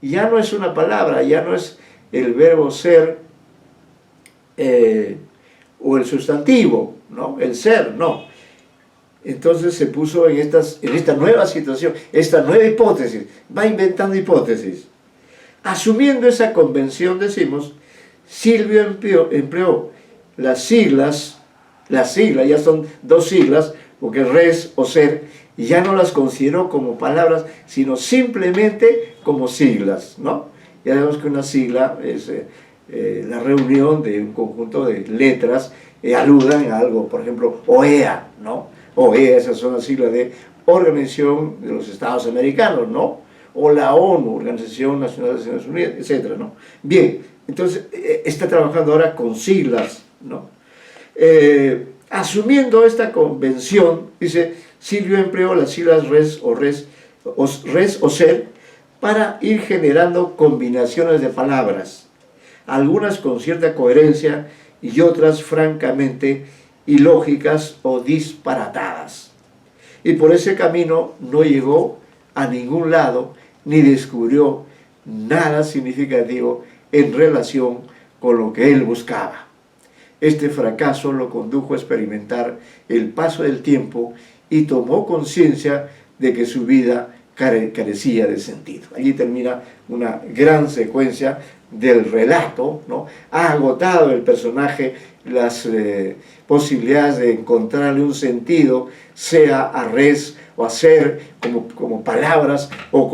ya no es una palabra, ya no es el verbo ser o el sustantivo, ¿no? El ser, no. Entonces se puso en esta nueva situación, esta nueva hipótesis, va inventando hipótesis. Asumiendo esa convención, decimos, Silvio empleó las siglas, ya son dos siglas, porque res o ser, y ya no las consideró como palabras, sino simplemente como siglas, ¿no? Ya vemos que una sigla es la reunión de un conjunto de letras aludan a algo, por ejemplo, OEA, ¿no? OEA, esas son las siglas de Organización de los Estados Americanos, ¿no? O la ONU, Organización Nacional de Naciones Unidas, etcétera, ¿no? Bien, entonces está trabajando ahora con siglas, ¿no? Asumiendo esta convención, dice, Silvio empleó las siglas res o ser para ir generando combinaciones de palabras, algunas con cierta coherencia y otras francamente ilógicas o disparatadas. Y por ese camino no llegó a ningún lado ni descubrió nada significativo en relación con lo que él buscaba. Este fracaso lo condujo a experimentar el paso del tiempo y tomó conciencia de que su vida carecía de sentido. Allí termina una gran secuencia del relato, ¿no? Ha agotado el personaje las posibilidades de encontrarle un sentido, sea a res o a ser, como palabras o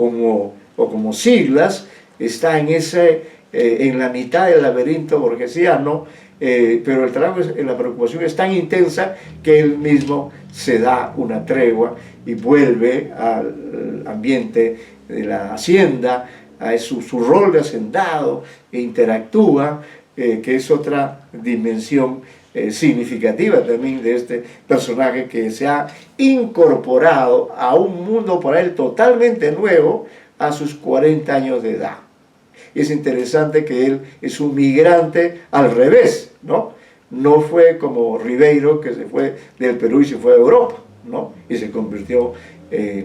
como siglas. Está en la mitad del laberinto borgesiano, pero el trabajo, la preocupación es tan intensa que él mismo se da una tregua y vuelve al ambiente de la hacienda, a su rol de hacendado, e interactúa, que es otra dimensión significativa también de este personaje que se ha incorporado a un mundo para él totalmente nuevo a sus 40 años de edad. Y es interesante que él es un migrante al revés, ¿no? No fue como Ribeiro, que se fue del Perú y se fue a Europa, ¿no? Y se convirtió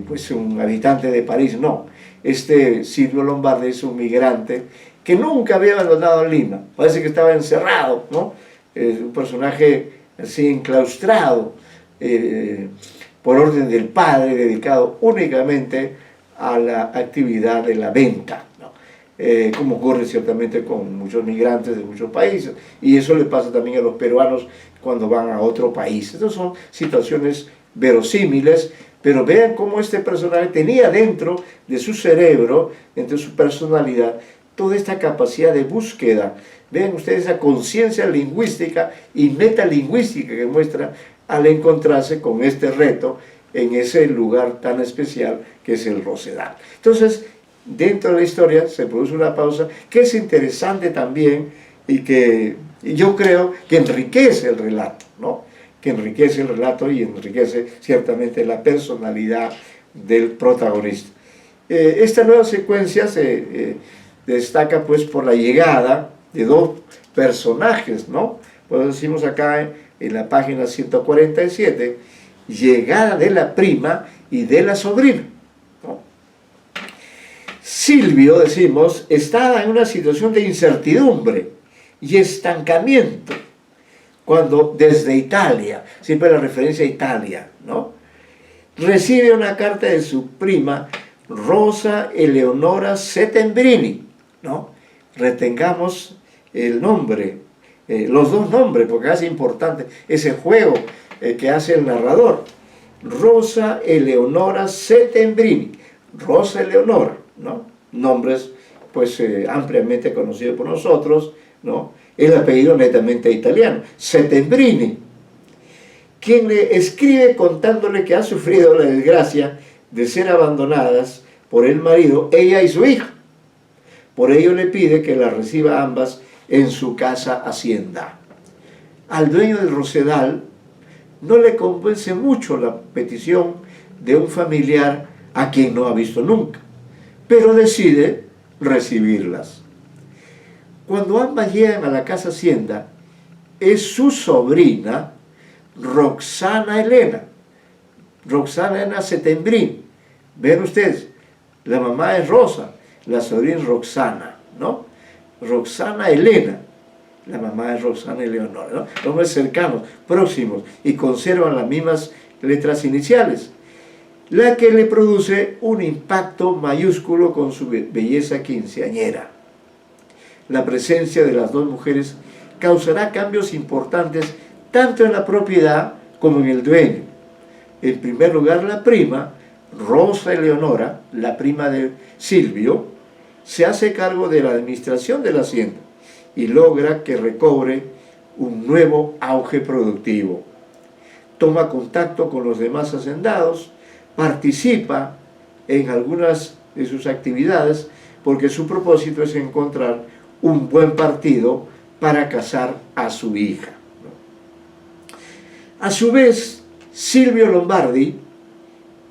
pues un habitante de París, no. Este Silvio Lombardi es un migrante que nunca había abandonado Lima, parece que estaba encerrado, ¿no? Un personaje así enclaustrado por orden del padre, dedicado únicamente a la actividad de la venta, ¿no? Como ocurre ciertamente con muchos migrantes de muchos países, y eso le pasa también a los peruanos cuando van a otro país. Estas son situaciones verosímiles, pero vean cómo este personaje tenía dentro de su cerebro, dentro de su personalidad, toda esta capacidad de búsqueda. Vean ustedes esa conciencia lingüística y metalingüística que muestra al encontrarse con este reto en ese lugar tan especial que es el Rosedal. Entonces, dentro de la historia se produce una pausa que es interesante también y que yo creo que enriquece el relato, ¿no? Que enriquece el relato y enriquece ciertamente la personalidad del protagonista. Esta nueva secuencia se destaca pues por la llegada de dos personajes, ¿no? Pues decimos acá en la página 147, llegada de la prima y de la sobrina, ¿no? Silvio, decimos, estaba en una situación de incertidumbre y estancamiento cuando desde Italia, siempre la referencia a Italia, ¿no? Recibe una carta de su prima Rosa Eleonora Settembrini, ¿no? Retengamos el nombre, los dos nombres, porque hace importante ese juego que hace el narrador. Rosa Eleonora Settembrini, Rosa Eleonora, ¿no? Nombres pues ampliamente conocidos por nosotros, ¿no? El apellido netamente italiano, Settembrini, quien le escribe contándole que ha sufrido la desgracia de ser abandonadas por el marido, ella y su hija. Por ello le pide que las reciba ambas en su casa hacienda. Al dueño del Rosedal no le convence mucho la petición de un familiar a quien no ha visto nunca, pero decide recibirlas. Cuando ambas llegan a la casa hacienda, es su sobrina Roxana Elena Settembrini. Ven ustedes, la mamá es Rosa, la sobrina Roxana, ¿no? Roxana Elena, la mamá de Roxana Eleonora, ¿no? Nombres cercanos, próximos, y conservan las mismas letras iniciales, la que le produce un impacto mayúsculo con su belleza quinceañera. La presencia de las dos mujeres causará cambios importantes tanto en la propiedad como en el dueño. En primer lugar, la prima, Rosa Eleonora, la prima de Silvio, se hace cargo de la administración de la hacienda y logra que recobre un nuevo auge productivo. Toma contacto con los demás hacendados, participa en algunas de sus actividades porque su propósito es encontrar un buen partido para casar a su hija. A su vez, Silvio Lombardi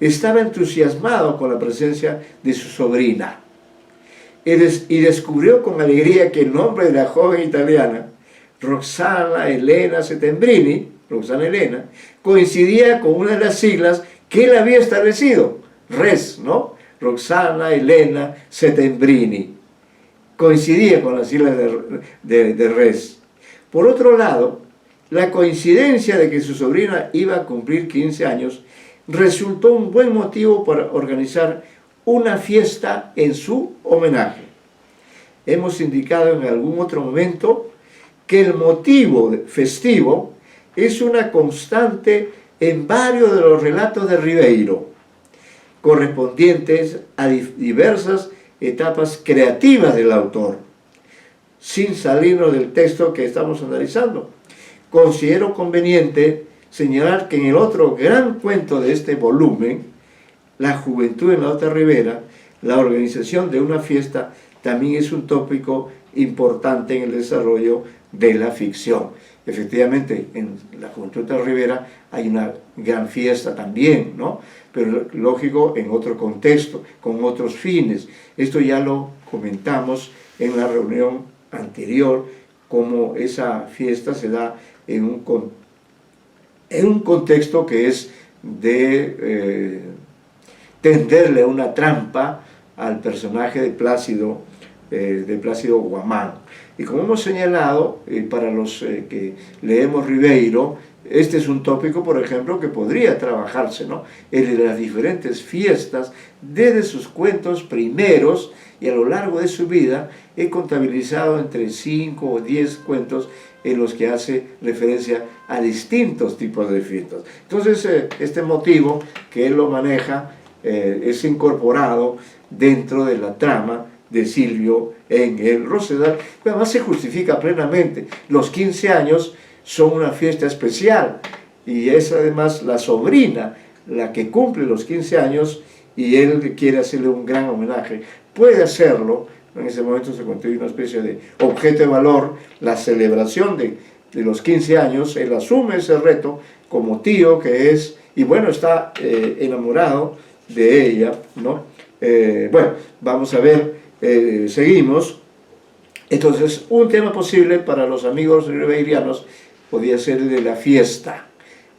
estaba entusiasmado con la presencia de su sobrina y descubrió con alegría que el nombre de la joven italiana, Roxana Elena Settembrini, Roxana Elena, coincidía con una de las siglas que él había establecido, RES, ¿no? Roxana Elena Settembrini. Coincidía con las siglas de RES. Por otro lado, la coincidencia de que su sobrina iba a cumplir 15 años resultó un buen motivo para organizar una fiesta en su homenaje. Hemos indicado en algún otro momento que el motivo festivo es una constante en varios de los relatos de Ribeiro, correspondientes a diversas etapas creativas del autor. Sin salirnos del texto que estamos analizando, considero conveniente señalar que en el otro gran cuento de este volumen, La juventud en la otra ribera, la organización de una fiesta también es un tópico importante en el desarrollo de la ficción. Efectivamente, en La juventud de la ribera hay una gran fiesta también, ¿no? Pero lógico, en otro contexto, con otros fines. Esto ya lo comentamos en la reunión anterior, cómo esa fiesta se da en un contexto que es de tenderle una trampa al personaje de Plácido Guamán. Y como hemos señalado, para los que leemos Ribeiro, este es un tópico, por ejemplo, que podría trabajarse, ¿no? En las diferentes fiestas, desde sus cuentos primeros, y a lo largo de su vida he contabilizado entre 5 o 10 cuentos en los que hace referencia a distintos tipos de fiestas. Entonces, este motivo que él lo maneja es incorporado dentro de la trama de Silvio en el Rosedal, que además se justifica plenamente. Los 15 años son una fiesta especial y es además la sobrina la que cumple los 15 años y él quiere hacerle un gran homenaje. Puede hacerlo, en ese momento se constituye una especie de objeto de valor, la celebración de los 15 años, él asume ese reto como tío que es, y bueno, está enamorado de ella, ¿no? Bueno, vamos a ver, seguimos. Entonces, un tema posible para los amigos ribeirianos podía ser el de la fiesta.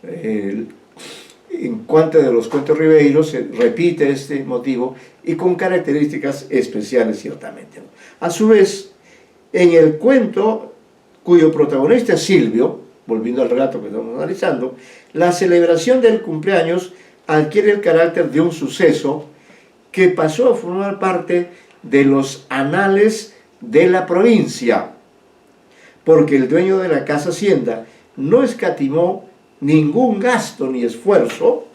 En cuanto de los cuentos ribeiros se repite este motivo y con características especiales ciertamente. A su vez, en el cuento cuyo protagonista es Silvio, volviendo al relato que estamos analizando, la celebración del cumpleaños adquiere el carácter de un suceso que pasó a formar parte de los anales de la provincia, porque el dueño de la casa hacienda no escatimó ningún gasto ni esfuerzo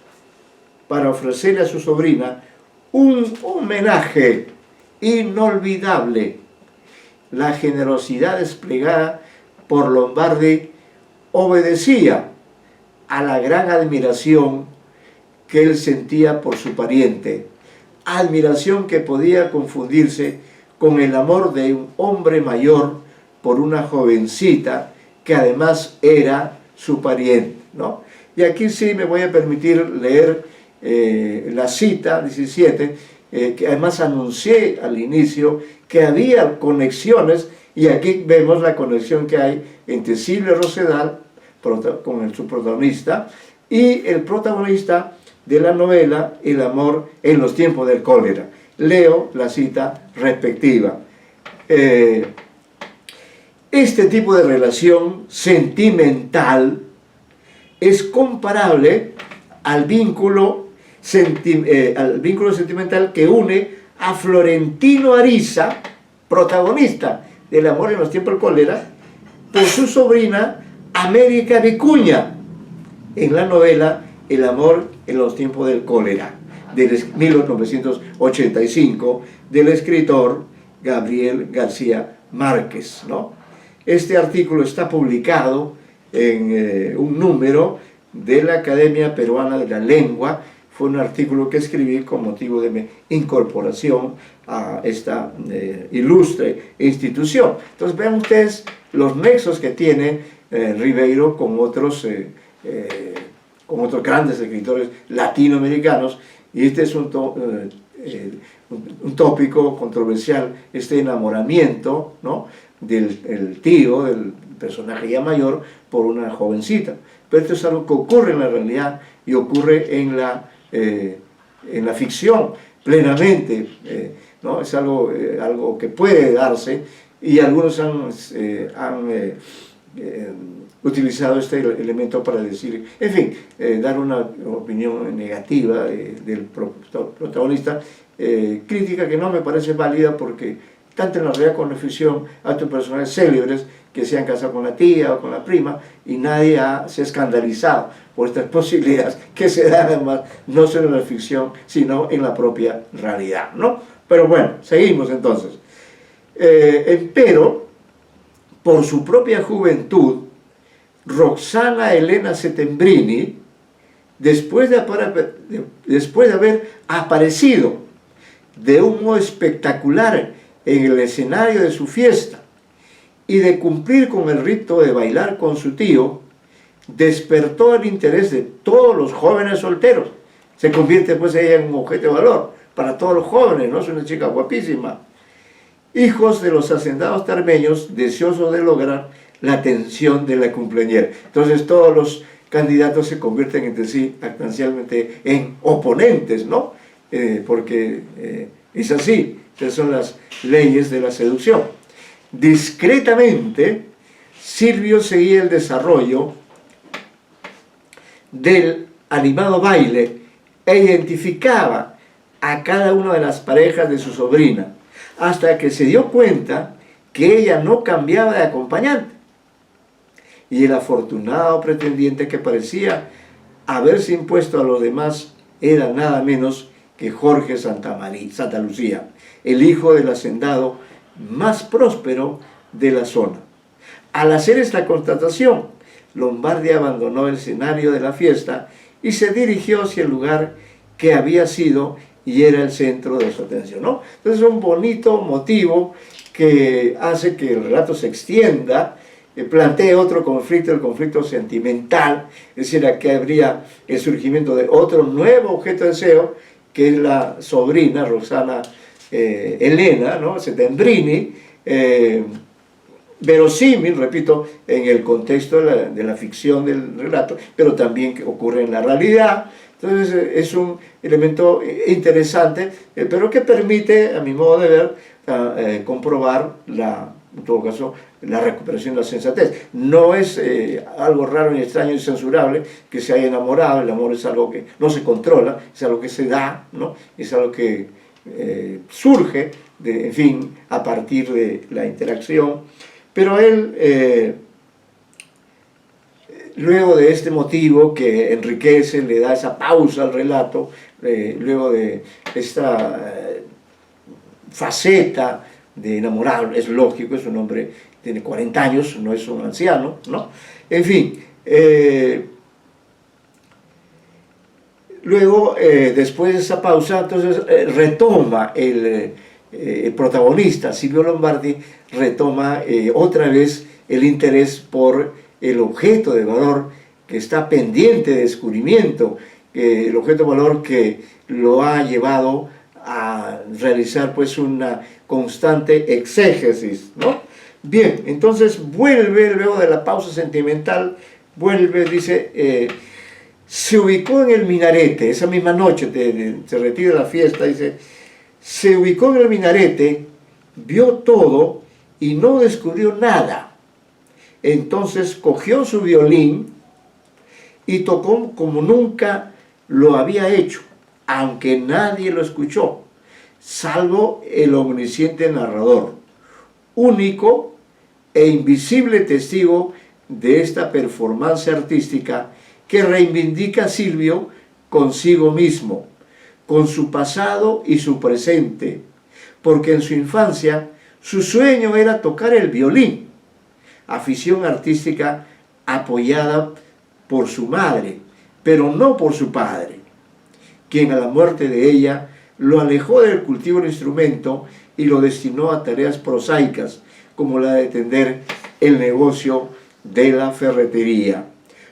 para ofrecerle a su sobrina un homenaje inolvidable. La generosidad desplegada por Lombardi obedecía a la gran admiración que él sentía por su pariente, admiración que podía confundirse con el amor de un hombre mayor por una jovencita que además era su pariente, ¿no? Y aquí sí me voy a permitir leer la cita 17, que además anuncié al inicio que había conexiones, y aquí vemos la conexión que hay entre Silvio Rosedal, con su protagonista, y el protagonista de la novela El amor en los tiempos del cólera. Leo la cita respectiva. Este tipo de relación sentimental es comparable al vínculo sentimental que une a Florentino Ariza, protagonista del Amor en los tiempos del cólera, por su sobrina América Vicuña, en la novela El amor en los tiempos del cólera, de 1985, del escritor Gabriel García Márquez, ¿no? Este artículo está publicado en un número de la Academia Peruana de la Lengua. Fue un artículo que escribí con motivo de mi incorporación a esta ilustre institución. Entonces vean ustedes los nexos que tiene Ribeiro con otros grandes escritores latinoamericanos, y este es un tópico controversial, este enamoramiento, ¿no?, del tío, del personaje ya mayor, por una jovencita. Pero esto es algo que ocurre en la realidad y ocurre en la ficción plenamente, ¿no? Es algo que puede darse, y algunos han utilizado este elemento para decir, en fin, dar una opinión negativa del protagonista, crítica que no me parece válida, porque tanto en la realidad como en la ficción hay personajes célebres que se han casado con la tía o con la prima, y nadie se ha escandalizado por estas posibilidades que se dan además no solo en la ficción, sino en la propia realidad, ¿no? Pero bueno, seguimos entonces. Pero, por su propia juventud, Roxana Elena Settembrini, después de haber aparecido de un modo espectacular en el escenario de su fiesta y de cumplir con el rito de bailar con su tío, despertó el interés de todos los jóvenes solteros. Se convierte pues ella en un objeto de valor para todos los jóvenes, ¿no? Es una chica guapísima. Hijos de los hacendados tarmeños, deseosos de lograr la atención de la cumpleañera. Entonces todos los candidatos se convierten entre sí actancialmente en oponentes, ¿no? Porque es así, esas son las leyes de la seducción. Discretamente, Silvio seguía el desarrollo del animado baile e identificaba a cada una de las parejas de su sobrina, hasta que se dio cuenta que ella no cambiaba de acompañante, y el afortunado pretendiente que parecía haberse impuesto a los demás era nada menos que Jorge Santa Lucía, el hijo del hacendado más próspero de la zona. Al hacer esta constatación, Lombardi abandonó el escenario de la fiesta y se dirigió hacia el lugar que había sido y era el centro de su atención, ¿no? Entonces es un bonito motivo que hace que el relato se extienda, plantee otro conflicto, el conflicto sentimental, es decir, aquí habría el surgimiento de otro nuevo objeto de deseo, que es la sobrina Roxana Elena, ¿no?, Settembrini, verosímil, repito, en el contexto de la ficción del relato, pero también que ocurre en la realidad. Entonces es un elemento interesante, pero que permite, a mi modo de ver, comprobar en todo caso, la recuperación de la sensatez. No es algo raro ni extraño ni censurable que se haya enamorado. El amor es algo que no se controla, es algo que se da, ¿no? Es algo que surge, en fin, a partir de la interacción. Pero él, luego de este motivo que enriquece, le da esa pausa al relato, luego de esta faceta de enamorado, es lógico, es un hombre, tiene 40 años, no es un anciano, ¿no? En fin, luego, después de esa pausa, entonces retoma el protagonista, Silvio Lombardi, retoma otra vez el interés por el objeto de valor que está pendiente de descubrimiento, el objeto de valor que lo ha llevado a realizar pues una constante exégesis, ¿no? Bien, entonces vuelve luego de la pausa sentimental, vuelve, dice, se ubicó en el minarete, esa misma noche se retira de la fiesta, dice, Se ubicó en el minarete, vio todo y no descubrió nada. Entonces cogió su violín y tocó como nunca lo había hecho, aunque nadie lo escuchó, salvo el omnisciente narrador, único e invisible testigo de esta performance artística que reivindica a Silvio consigo mismo, con su pasado y su presente, porque en su infancia su sueño era tocar el violín, afición artística apoyada por su madre, pero no por su padre, quien a la muerte de ella lo alejó del cultivo del instrumento y lo destinó a tareas prosaicas, como la de tender el negocio de la ferretería.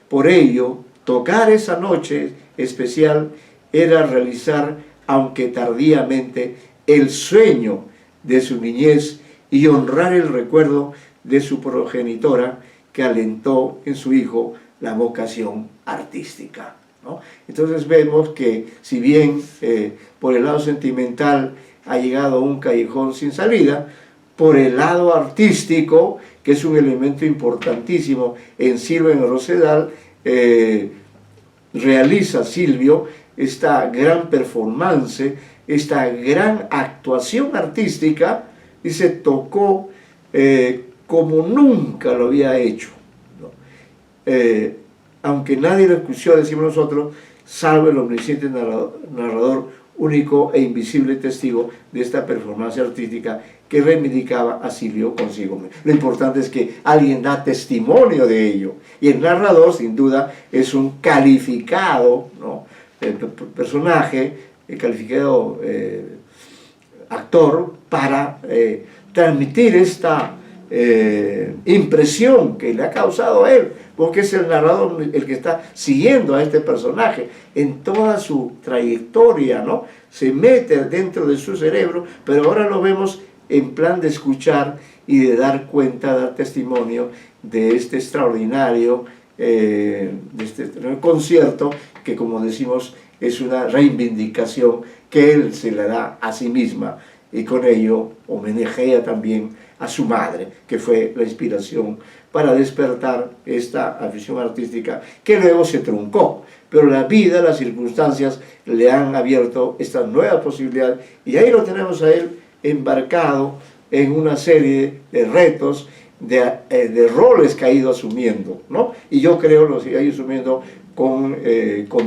Por ello, tocar esa noche especial era realizar, aunque tardíamente, el sueño de su niñez y honrar el recuerdo de su progenitora que alentó en su hijo la vocación artística, ¿no? Entonces vemos que si bien por el lado sentimental ha llegado a un callejón sin salida, por el lado artístico, que es un elemento importantísimo en Silvio en el Rosedal, realiza Silvio esta gran performance, esta gran actuación artística, y se tocó como nunca lo había hecho, ¿no? Aunque nadie lo escuchó, decimos nosotros, salvo el omnisciente narrador, único e invisible testigo de esta performance artística que reivindicaba a Silvio consigo mismo. Lo importante es que alguien da testimonio de ello, y el narrador sin duda es un calificado, ¿no?, personaje, calificado actor para transmitir esta impresión que le ha causado a él, porque es el narrador el que está siguiendo a este personaje en toda su trayectoria, ¿no? Se mete dentro de su cerebro, pero ahora lo vemos en plan de escuchar y de dar cuenta, dar testimonio de este extraordinario concierto que, como decimos, es una reivindicación que él se le da a sí misma, y con ello homenajea también a su madre, que fue la inspiración para despertar esta afición artística que luego se truncó. Pero la vida, las circunstancias le han abierto esta nueva posibilidad, y ahí lo tenemos a él embarcado en una serie de retos, de roles que ha ido asumiendo, ¿no? Y yo creo los ha ido asumiendo con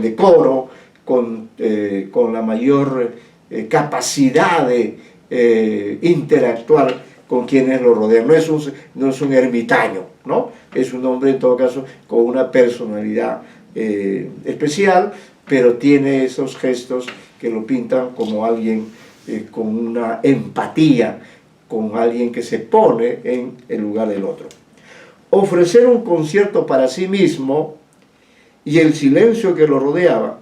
decoro, con la mayor capacidad de interactuar con quienes lo rodean. No es un ermitaño, ¿no? Es un hombre en todo caso con una personalidad especial, pero tiene esos gestos que lo pintan como alguien con una empatía, con alguien que se pone en el lugar del otro. Ofrecer un concierto para sí mismo y el silencio que lo rodeaba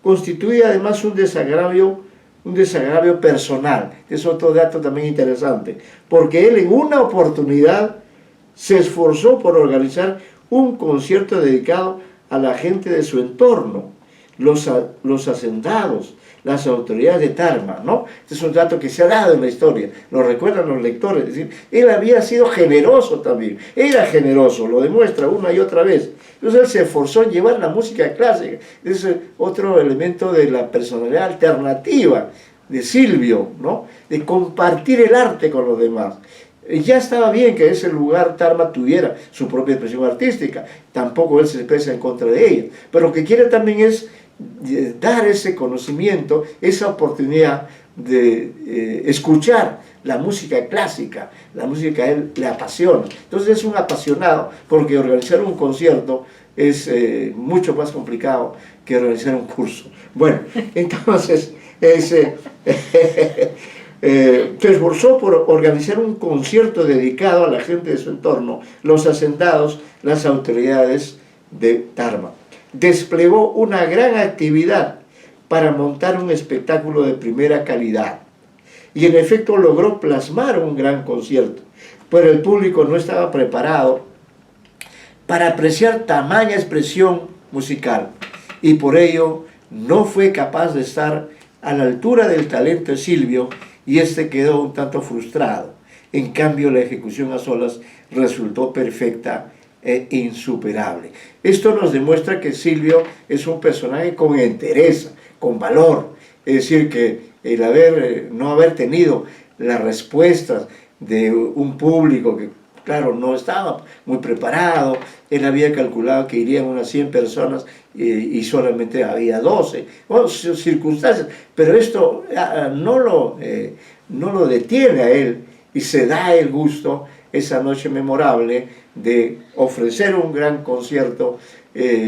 constituye además un desagravio personal. Es otro dato también interesante, porque él en una oportunidad se esforzó por organizar un concierto dedicado a la gente de su entorno, los hacendados, las autoridades de Tarma, ¿no? Este es un dato que se ha dado en la historia, lo recuerdan los lectores, es decir, él había sido generoso también, era generoso, lo demuestra una y otra vez. Entonces él se esforzó en llevar la música clásica. Es otro elemento de la personalidad alternativa de Silvio, ¿no?, de compartir el arte con los demás. Ya estaba bien que ese lugar, Tarma, tuviera su propia expresión artística, tampoco él se expresa en contra de ella, pero lo que quiere también es dar ese conocimiento, esa oportunidad de escuchar la música clásica, la música que a él le apasiona. Entonces es un apasionado, porque organizar un concierto es mucho más complicado que organizar un curso. Bueno, entonces se esforzó por organizar un concierto dedicado a la gente de su entorno, los hacendados, las autoridades de Tarma. Desplegó una gran actividad para montar un espectáculo de primera calidad, y en efecto logró plasmar un gran concierto, pero el público no estaba preparado para apreciar tamaña expresión musical, y por ello no fue capaz de estar a la altura del talento de Silvio y este quedó un tanto frustrado. En cambio, la ejecución a solas resultó perfecta e insuperable. Esto nos demuestra que Silvio es un personaje con entereza, con valor, es decir, que el no haber tenido las respuestas de un público que, claro, no estaba muy preparado, él había calculado que irían unas 100 personas y solamente había 12, bueno, circunstancias, pero esto no lo detiene a él y se da el gusto esa noche memorable de ofrecer un gran concierto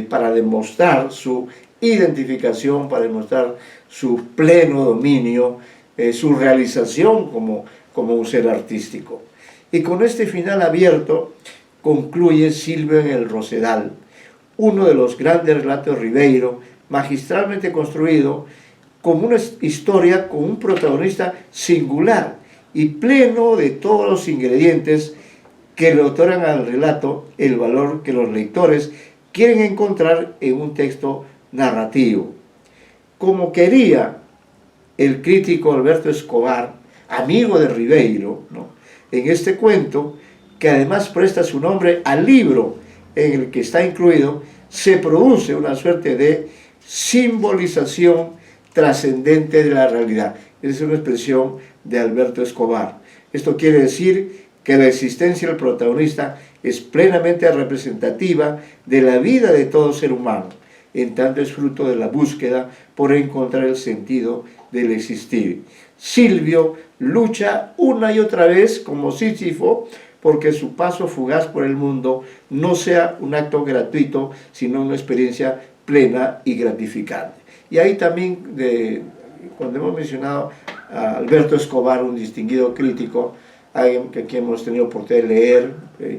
para demostrar su identificación, para demostrar su pleno dominio, su realización como un ser artístico. Y con este final abierto concluye Silvio en el Rosedal, uno de los grandes relatos de Ribeiro, magistralmente construido como una historia con un protagonista singular y pleno de todos los ingredientes que le otorgan al relato el valor que los lectores quieren encontrar en un texto narrativo. Como quería el crítico Alberto Escobar, amigo de Ribeiro, ¿no?, en este cuento, que además presta su nombre al libro en el que está incluido, se produce una suerte de simbolización trascendente de la realidad. Es una expresión de Alberto Escobar. Esto quiere decir que la existencia del protagonista es plenamente representativa de la vida de todo ser humano, en tanto es fruto de la búsqueda por encontrar el sentido del existir. Silvio lucha una y otra vez como Sísifo porque su paso fugaz por el mundo no sea un acto gratuito, sino una experiencia plena y gratificante. Y ahí también, cuando hemos mencionado a Alberto Escobar, un distinguido crítico, alguien que aquí hemos tenido oportunidad de leer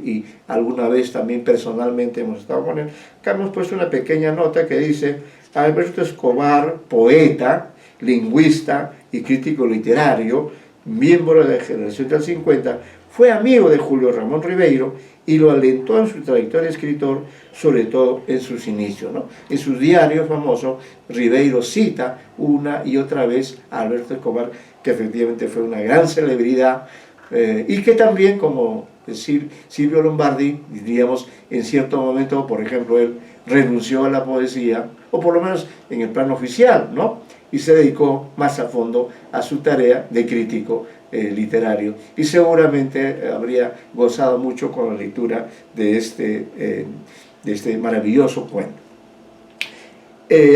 y alguna vez también personalmente hemos estado con él, acá hemos puesto una pequeña nota que dice: Alberto Escobar, poeta, lingüista y crítico literario, miembro de la generación del 50, fue amigo de Julio Ramón Ribeiro y lo alentó en su trayectoria de escritor, sobre todo en sus inicios, ¿no? En sus diarios famosos, Ribeiro cita una y otra vez a Alberto Escobar, que efectivamente fue una gran celebridad, y que también, como decir Silvio Lombardi, diríamos, en cierto momento, por ejemplo, él renunció a la poesía, o por lo menos en el plano oficial, ¿no?, y se dedicó más a fondo a su tarea de crítico literario, y seguramente habría gozado mucho con la lectura de este maravilloso cuento.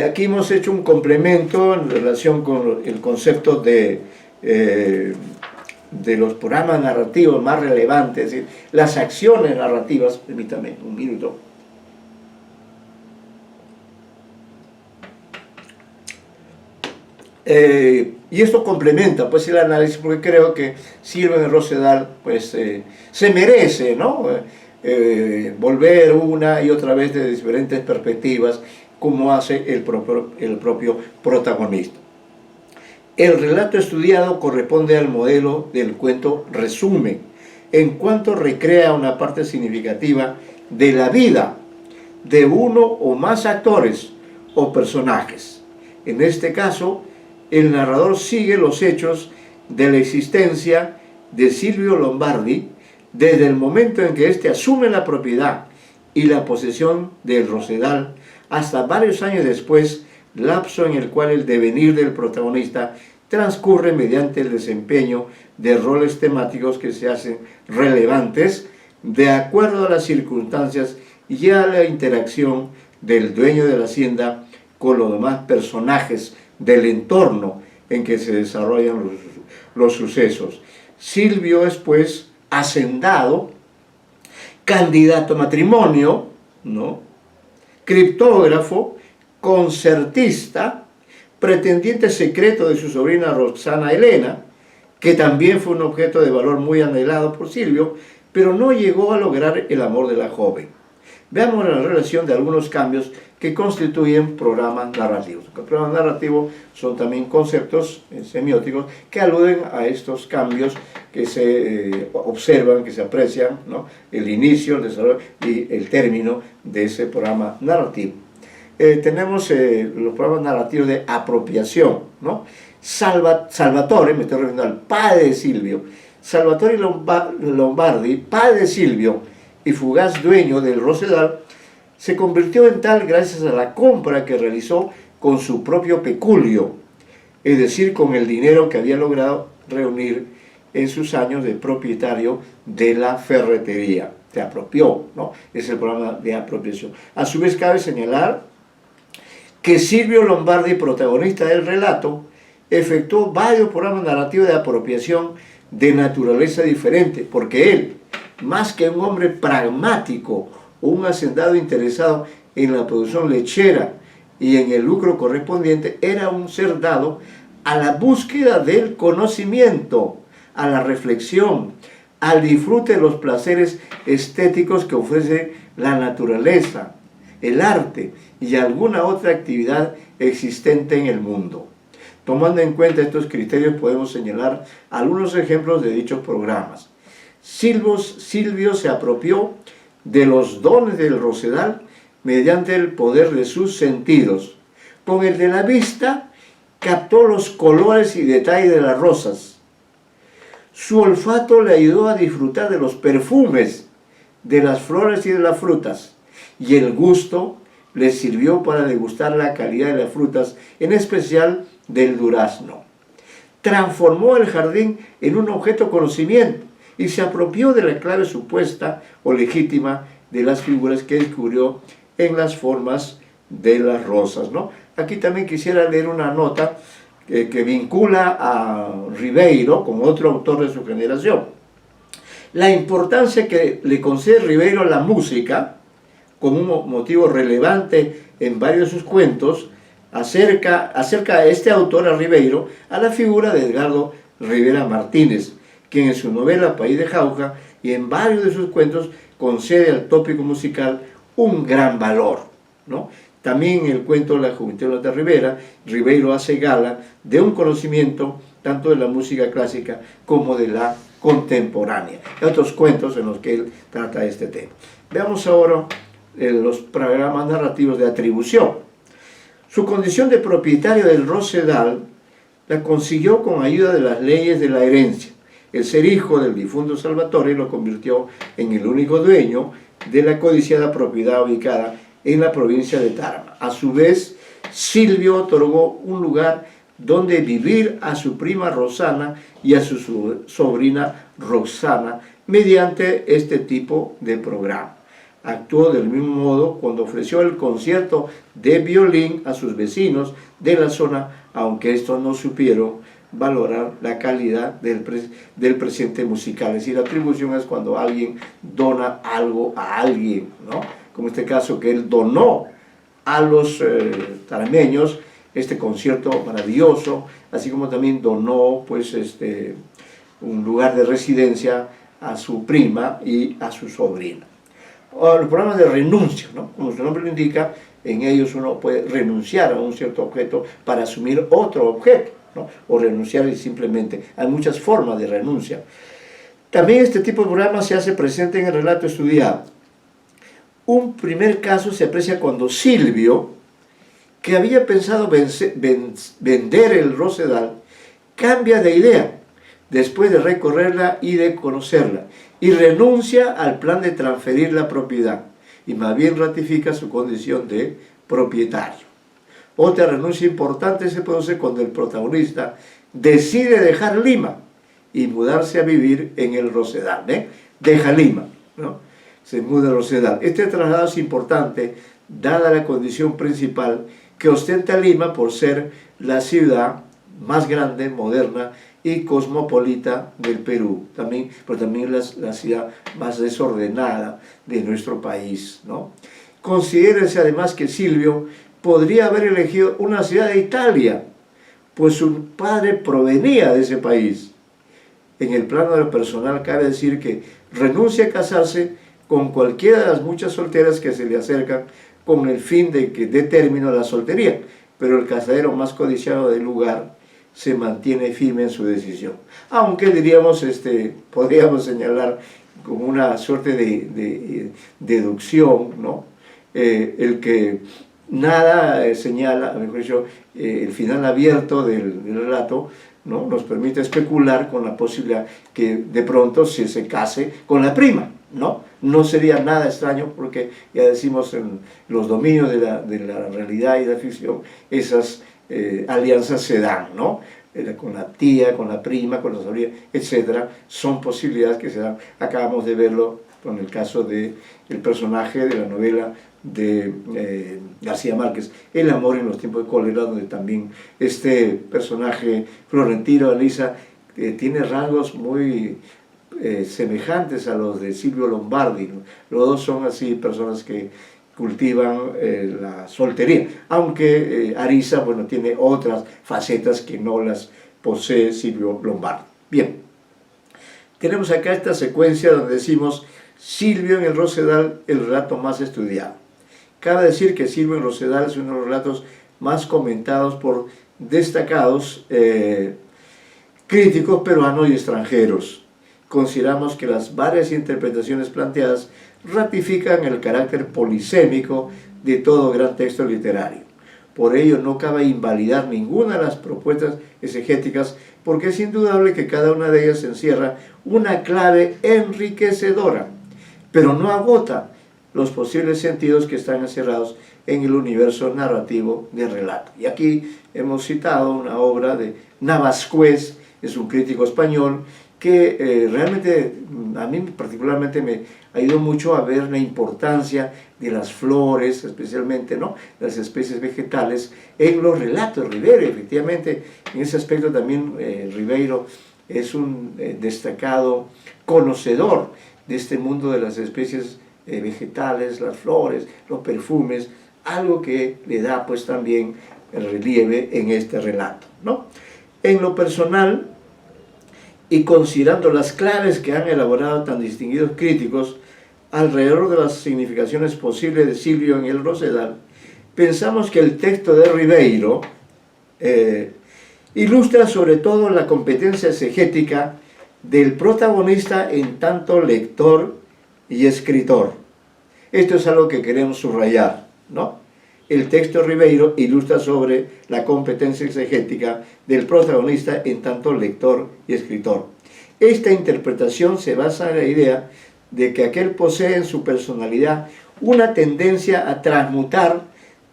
Aquí hemos hecho un complemento en relación con el concepto de los programas narrativos más relevantes, es decir, las acciones narrativas. Permítame un minuto. Y esto complementa pues el análisis, porque creo que Silvio en el Rosedal pues se merece, ¿no?, volver una y otra vez de diferentes perspectivas, como hace el propio protagonista. El relato estudiado corresponde al modelo del cuento resumen, en cuanto recrea una parte significativa de la vida de uno o más actores o personajes. En este caso, el narrador sigue los hechos de la existencia de Silvio Lombardi desde el momento en que éste asume la propiedad y la posesión del Rosedal hasta varios años después, lapso en el cual el devenir del protagonista transcurre mediante el desempeño de roles temáticos que se hacen relevantes de acuerdo a las circunstancias y a la interacción del dueño de la hacienda con los demás personajes del entorno en que se desarrollan los sucesos. Silvio es pues hacendado, candidato a matrimonio, ¿no?, criptógrafo, concertista, pretendiente secreto de su sobrina Roxana Elena, que también fue un objeto de valor muy anhelado por Silvio, pero no llegó a lograr el amor de la joven. Veamos la relación de algunos cambios que constituyen programas narrativos. Los programas narrativos son también conceptos semióticos que aluden a estos cambios que se observan, que se aprecian, ¿no?, el inicio, el desarrollo y el término de ese programa narrativo. Tenemos los programas narrativos de apropiación, ¿no?, Salvatore, me estoy refiriendo al padre de Silvio, Salvatore Lombardi, padre de Silvio y fugaz dueño del Rosedal, se convirtió en tal gracias a la compra que realizó con su propio peculio, es decir, con el dinero que había logrado reunir en sus años de propietario de la ferretería. Se apropió, ¿no? Es el programa de apropiación. A su vez cabe señalar que Silvio Lombardi, protagonista del relato, efectuó varios programas narrativos de apropiación de naturaleza diferente, porque él, más que un hombre pragmático o un hacendado interesado en la producción lechera y en el lucro correspondiente, era un ser dado a la búsqueda del conocimiento, a la reflexión, al disfrute de los placeres estéticos que ofrece la naturaleza, el arte y alguna otra actividad existente en el mundo. Tomando en cuenta estos criterios podemos señalar algunos ejemplos de dichos programas. Silvio se apropió de los dones del Rosedal mediante el poder de sus sentidos. Con el de la vista captó los colores y detalles de las rosas. Su olfato le ayudó a disfrutar de los perfumes, de las flores y de las frutas, y el gusto le sirvió para degustar la calidad de las frutas, en especial del durazno. Transformó el jardín en un objeto de conocimiento y se apropió de la clave supuesta o legítima de las figuras que descubrió en las formas de las rosas, ¿no? Aquí también quisiera leer una nota que vincula a Ribeiro con otro autor de su generación. La importancia que le concede Ribeiro a la música, como un motivo relevante en varios de sus cuentos, acerca a este autor, a Ribeiro, a la figura de Edgardo Rivera Martínez, quien en su novela País de Jauja y en varios de sus cuentos concede al tópico musical un gran valor, ¿no? También en el cuento La Juventud de Rivera, Ribeiro hace gala de un conocimiento tanto de la música clásica como de la contemporánea. Hay otros cuentos en los que él trata este tema. Veamos ahora los programas narrativos de atribución. Su condición de propietario del Rosedal la consiguió con ayuda de las leyes de la herencia. El ser hijo del difunto Salvatore lo convirtió en el único dueño de la codiciada propiedad ubicada en la provincia de Tarma. A su vez, Silvio otorgó un lugar donde vivir a su prima Rosana y a su sobrina Roxana mediante este tipo de programa. Actuó del mismo modo cuando ofreció el concierto de violín a sus vecinos de la zona, aunque estos no supieron valorar la calidad del presente musical. Es decir, la atribución es cuando alguien dona algo a alguien, ¿no? Como este caso que él donó a los tarameños este concierto maravilloso, así como también donó pues, un lugar de residencia a su prima y a su sobrina. Los programas de renuncia, ¿no? Como su nombre lo indica, en ellos uno puede renunciar a un cierto objeto para asumir otro objeto, ¿no? O renunciar simplemente. Hay muchas formas de renuncia. También este tipo de programas se hace presente en el relato estudiado. Un primer caso se aprecia cuando Silvio, que había pensado vender el Rosedal, cambia de idea después de recorrerla y de conocerla, y renuncia al plan de transferir la propiedad, y más bien ratifica su condición de propietario. Otra renuncia importante se produce cuando el protagonista decide dejar Lima y mudarse a vivir en el Rosedal, ¿eh? Deja Lima, ¿no? Se muda al Rosedal. Este traslado es importante, dada la condición principal que ostenta Lima por ser la ciudad más grande, moderna y cosmopolita del Perú, pero también la ciudad más desordenada de nuestro país, ¿no? Considérese además que Silvio podría haber elegido una ciudad de Italia, pues su padre provenía de ese país. En el plano de lo personal cabe decir que renuncia a casarse con cualquiera de las muchas solteras que se le acercan con el fin de que dé término a la soltería, pero el casadero más codiciado del lugar se mantiene firme en su decisión. Aunque diríamos, podríamos señalar como una suerte de deducción, ¿no? El que nada señala, mejor dicho, el final abierto del relato, ¿no? Nos permite especular con la posibilidad que de pronto se case con la prima, ¿no? No sería nada extraño porque ya decimos en los dominios de la realidad y la ficción, esas alianzas se dan, ¿no? Con la tía, con la prima, con la sobrina, etcétera, son posibilidades que se dan. Acabamos de verlo con el caso del personaje de la novela de García Márquez, El amor en los tiempos de cólera, donde también este personaje florentino, Elisa, tiene rasgos muy semejantes a los de Silvio Lombardi, ¿no? Los dos son así personas que cultivan la soltería, aunque Arisa, bueno, tiene otras facetas que no las posee Silvio Lombardi. Bien, tenemos acá esta secuencia donde decimos Silvio en el Rosedal, el relato más estudiado. Cabe decir que Silvio en el Rosedal es uno de los relatos más comentados por destacados críticos peruanos y extranjeros. Consideramos que las varias interpretaciones planteadas ratifican el carácter polisémico de todo gran texto literario. Por ello no cabe invalidar ninguna de las propuestas exegéticas, porque es indudable que cada una de ellas encierra una clave enriquecedora, pero no agota los posibles sentidos que están encerrados en el universo narrativo del relato. Y aquí hemos citado una obra de Navascués, es un crítico español, que realmente a mí particularmente me ayudó mucho a ver la importancia de las flores, especialmente, ¿no?, las especies vegetales en los relatos. Ribeiro, efectivamente, en ese aspecto también Ribeiro es un destacado conocedor de este mundo de las especies vegetales, las flores, los perfumes, algo que le da pues también el relieve en este relato, ¿no? En lo personal, y considerando las claves que han elaborado tan distinguidos críticos alrededor de las significaciones posibles de Silvio en el Rosedal, pensamos que el texto de Ribeiro ilustra sobre todo la competencia exegética del protagonista en tanto lector y escritor. Esto es algo que queremos subrayar, ¿no? El texto de Ribeiro ilustra sobre la competencia exegética del protagonista en tanto lector y escritor. Esta interpretación se basa en la idea de que aquel posee en su personalidad una tendencia a transmutar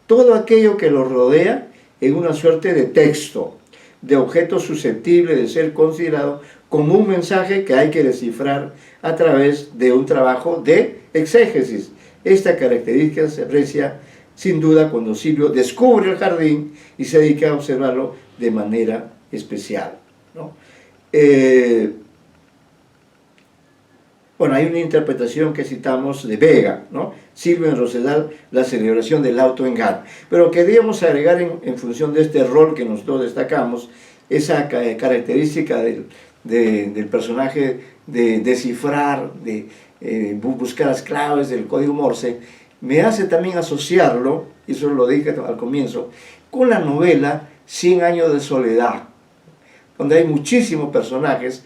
todo aquello que lo rodea en una suerte de texto, de objeto susceptible de ser considerado como un mensaje que hay que descifrar a través de un trabajo de exégesis. Esta característica se aprecia sin duda cuando Silvio descubre el jardín y se dedica a observarlo de manera especial, ¿no? Bueno, hay una interpretación que citamos de Vega, ¿no? Silvio en Rosedal, la celebración del autoengaño. Pero queríamos agregar en función de este rol que nosotros destacamos, esa característica del personaje de descifrar, de buscar las claves del código Morse, me hace también asociarlo, y eso lo dije al comienzo, con la novela 100 años de soledad, donde hay muchísimos personajes